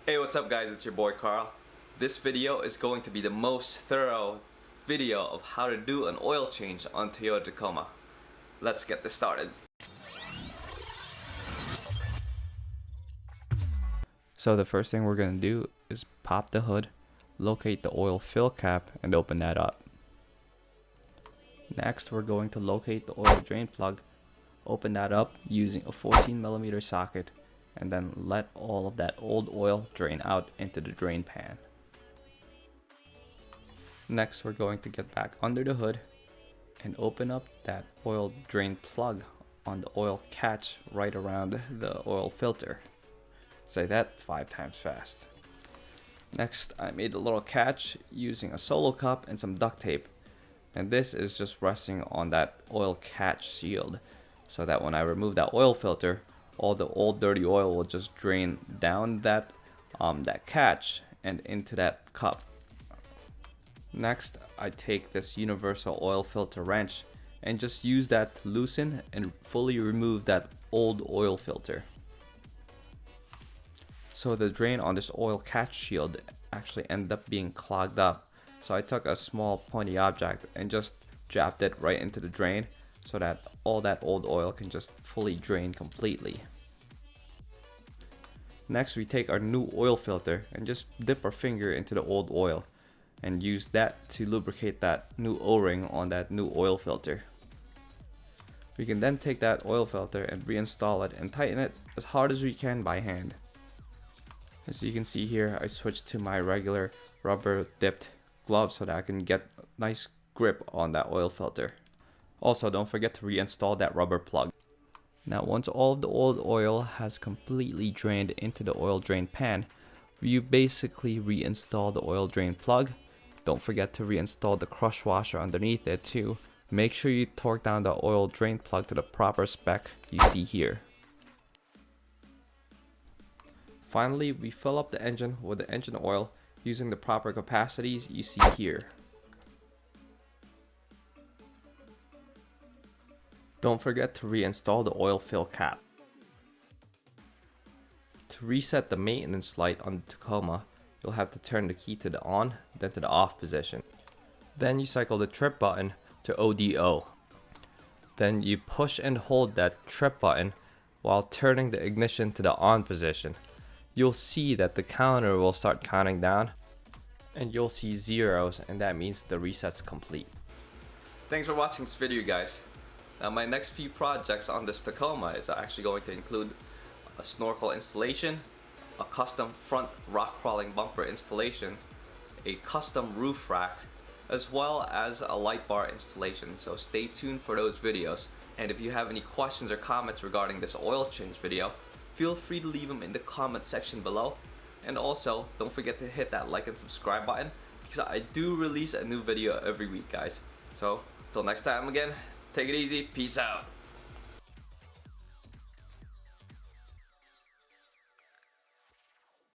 Hey, what's up guys, it's your boy Carl. This video is going to be the most thorough video of how to do an oil change on Toyota Tacoma. Let's get this started. So the first thing we're going to do is pop the hood, locate the oil fill cap, and open that up. Next, we're going to locate the oil drain plug, open that up using a 14mm socket, and then let all of that old oil drain out into the drain pan. Next, we're going to get back under the hood and open up that oil drain plug on the oil catch right around the oil filter. Say that 5 times fast. Next, I made a little catch using a solo cup and some duct tape. And this is just resting on that oil catch shield, so that when I remove that oil filter, all the old dirty oil will just drain down that catch and into that cup. Next, I take this universal oil filter wrench and just use that to loosen and fully remove that old oil filter. So the drain on this oil catch shield actually ended up being clogged up. So I took a small pointy object and just jabbed it right into the drain so that all that old oil can just fully drain completely. Next, we take our new oil filter and just dip our finger into the old oil and use that to lubricate that new O-ring on that new oil filter. We can then take that oil filter and reinstall it and tighten it as hard as we can by hand. As you can see here, I switched to my regular rubber dipped glove so that I can get a nice grip on that oil filter. Also, don't forget to reinstall that rubber plug. Now, once all of the old oil has completely drained into the oil drain pan, you basically reinstall the oil drain plug. Don't forget to reinstall the crush washer underneath it too. Make sure you torque down the oil drain plug to the proper spec you see here. Finally, we fill up the engine with the engine oil using the proper capacities you see here. Don't forget to reinstall the oil fill cap. To reset the maintenance light on the Tacoma, you'll have to turn the key to the on, then to the off position. Then you cycle the trip button to ODO. Then you push and hold that trip button while turning the ignition to the on position. You'll see that the counter will start counting down and you'll see zeros, and that means the reset's complete. Thanks for watching this video, guys. Now, my next few projects on this Tacoma is actually going to include a snorkel installation, a custom front rock crawling bumper installation, a custom roof rack, as well as a light bar installation. So stay tuned for those videos. And if you have any questions or comments regarding this oil change video, feel free to leave them in the comment section below. And also, don't forget to hit that like and subscribe button, because I do release a new video every week, guys. So, till next time again, take it easy, peace out.